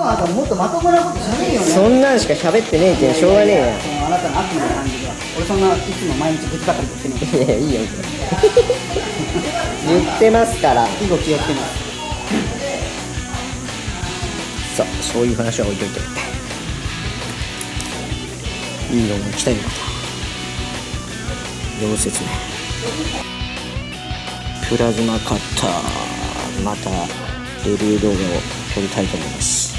母さんもっとまともなこと喋るよね。そんなんしか喋ってねえけんしょうがねえや。そのあなたの悪の感じが。俺そんないつも毎日ぶつかったり言ってね。いやいいよ言ってますから。以後気をつけます。さあそういう話は置いといて、いいのが来たよ。どう説明。プラズマカッター、またレビュー動画を撮りたいと思います。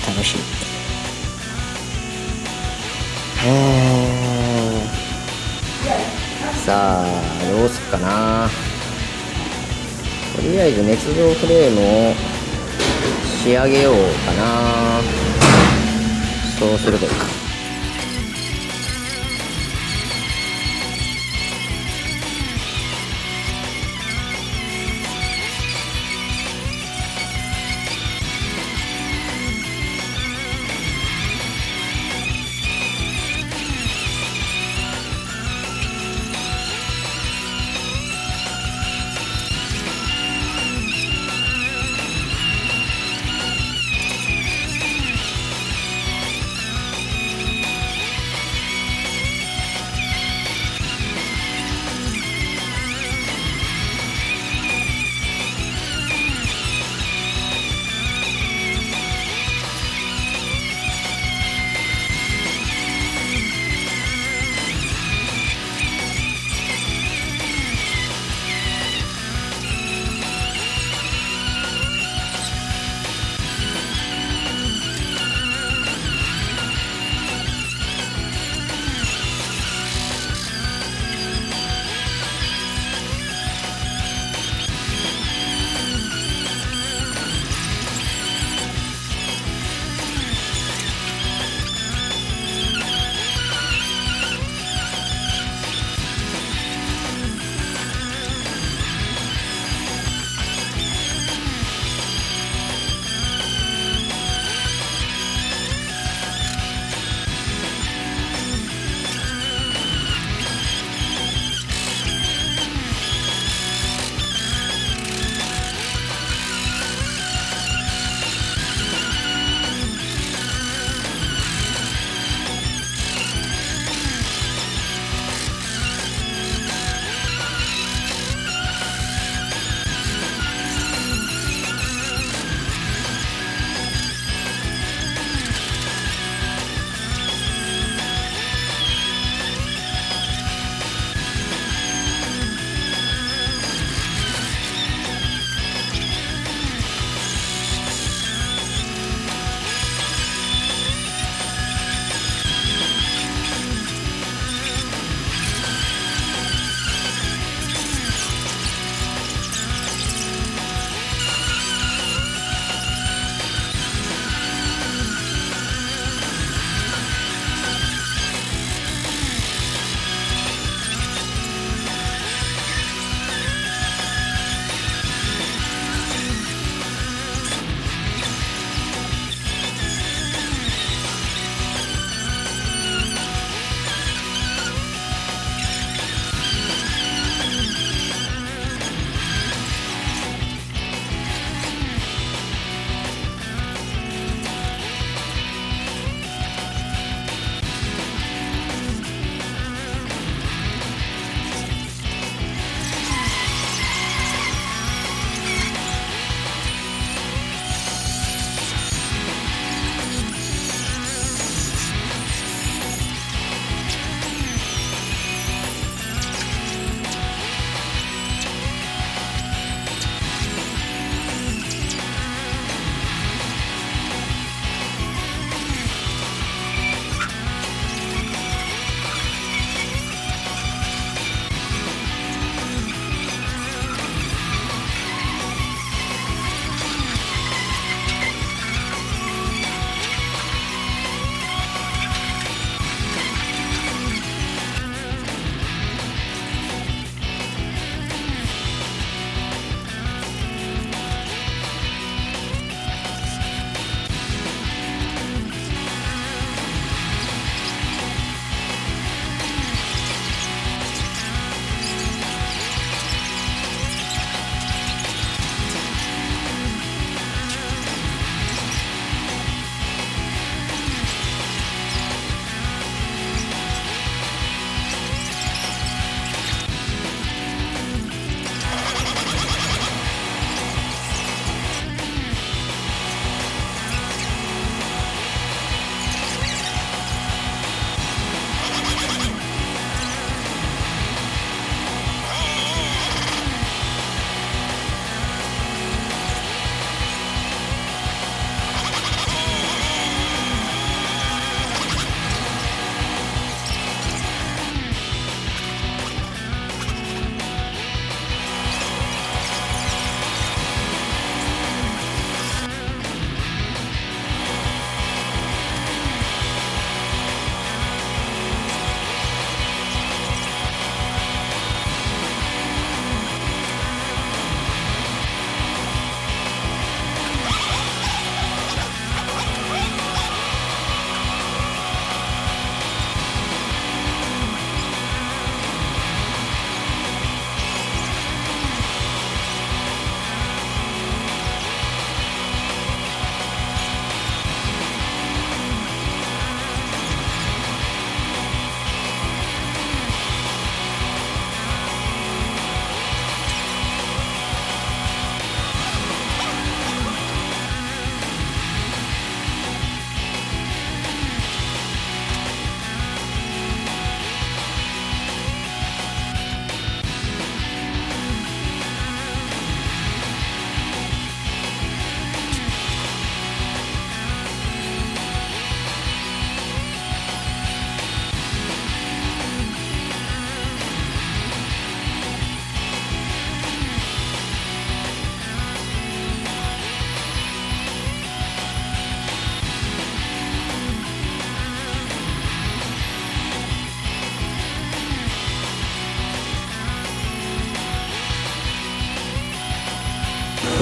楽しみ。さあどうすっかな。とりあえず捏造フレームを仕上げようかな。そうするといいか。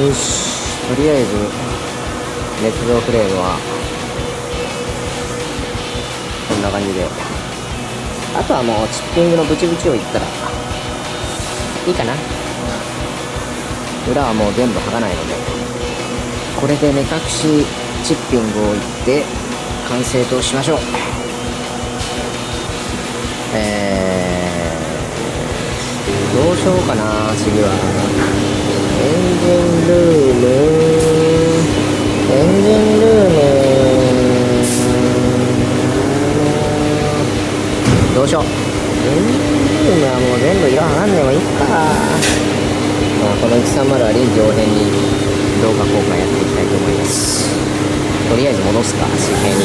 よし、とりあえず熱造フレームはこんな感じで、あとはもうチッピングのブチブチをいったらいいかな。裏はもう全部剥がないので、これで目隠しチッピングをいって完成としましょう。どうしようかな。次はエンジンルーム、どうしよう。エンジンルームはもう全部色剥がんでもいいか。まあこの130は臨機応変に動画公開やっていきたいと思います。とりあえず戻すか、水平に。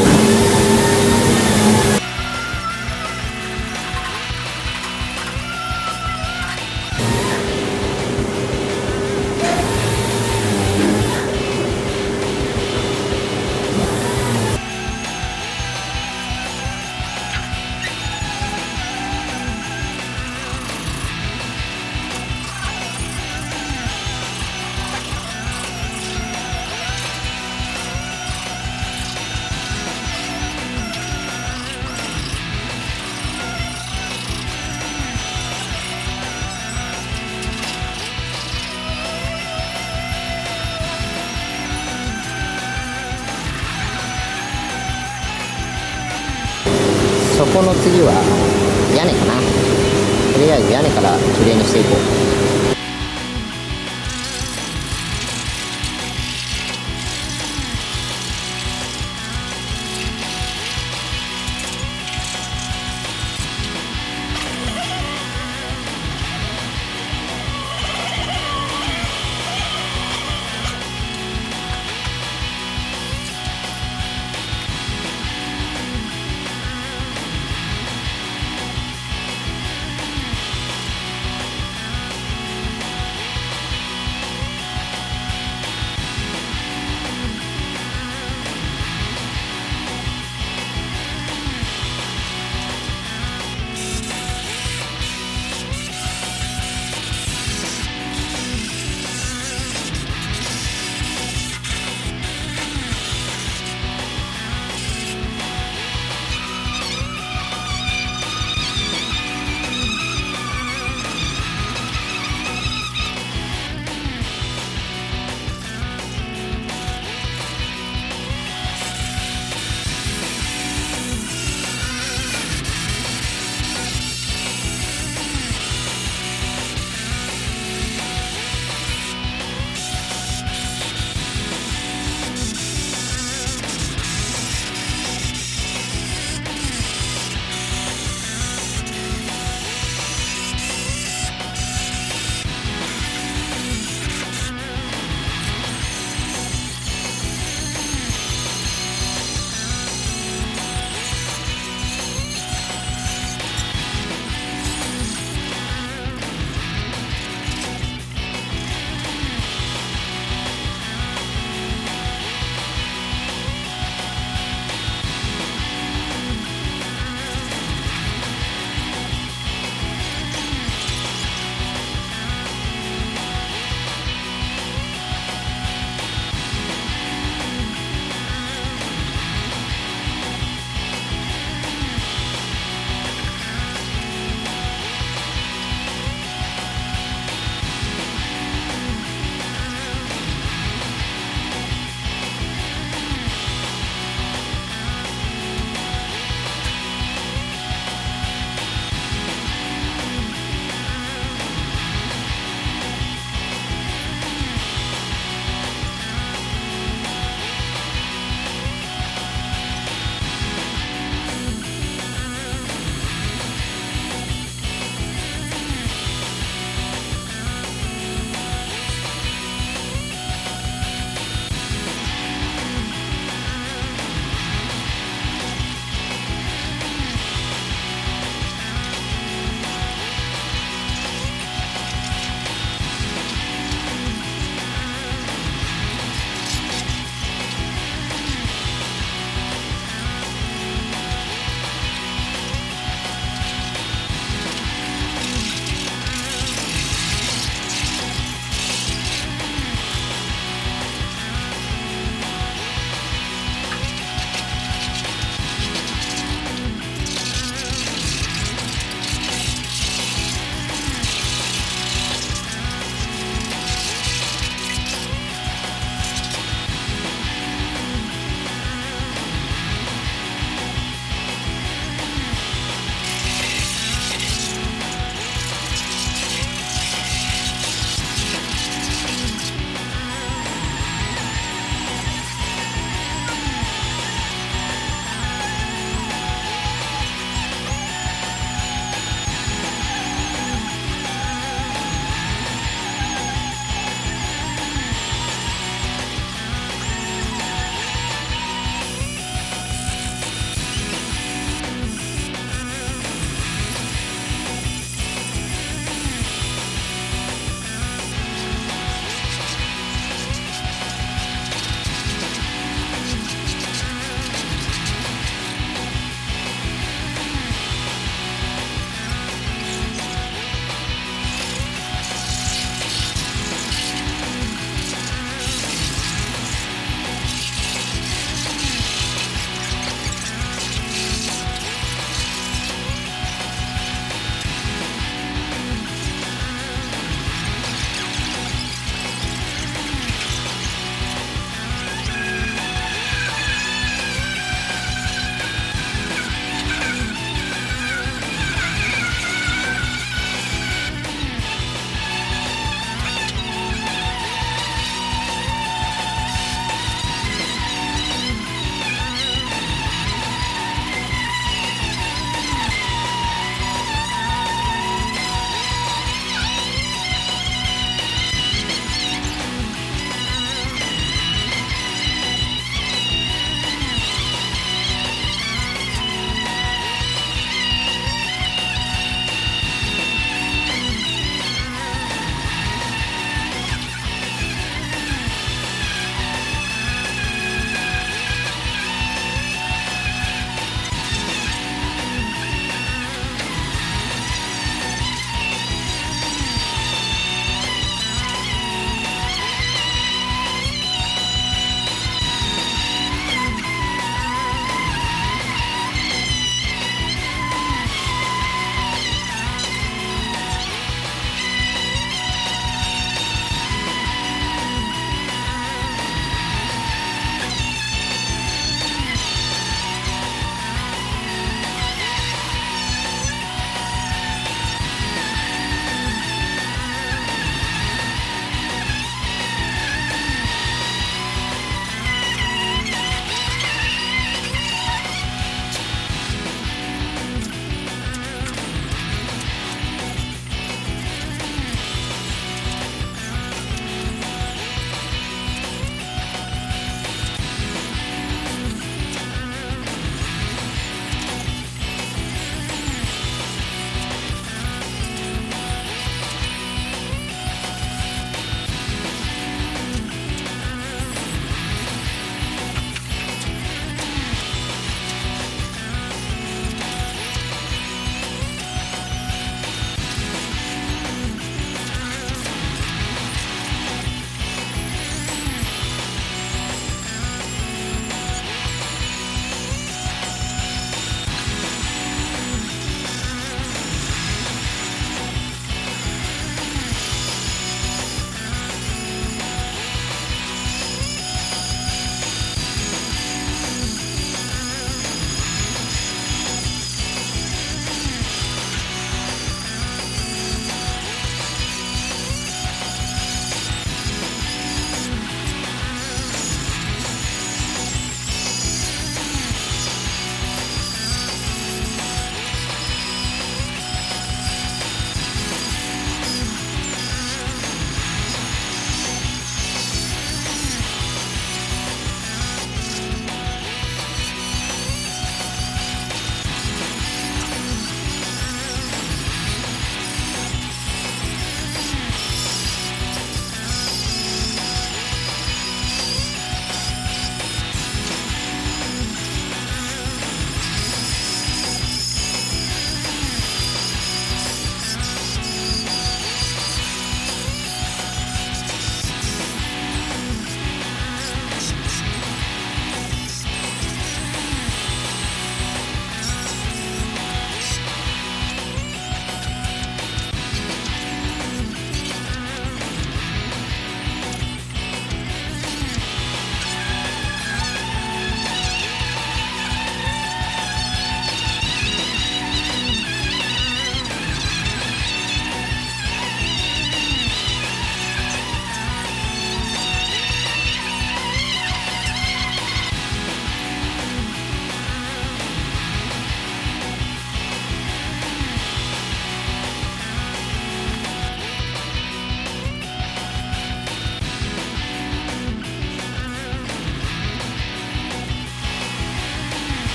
そこの次は屋根かな。とりあえず屋根からきれいにしていこう。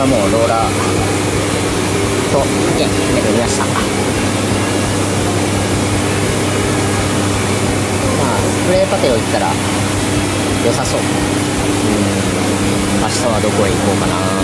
はもうローラーと剣決めてみました。まあスプレーパテをいったら良さそう。明日はどこへ行こうかな。